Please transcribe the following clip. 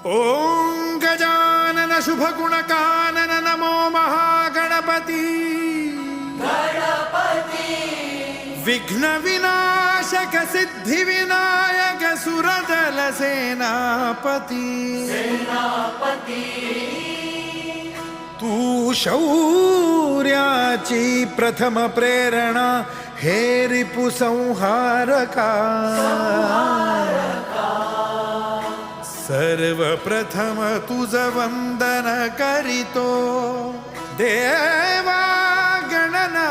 ओम गजानन शुभगुणकानन नमो महागणपती विघ्न विनाशक सिद्धि विनायक सुरदल सेनापती तू शौर्याची प्रथम प्रेरणा हे रिपु संहारका सर्वप्रथम तुझ वंदन करीतो देवा गणना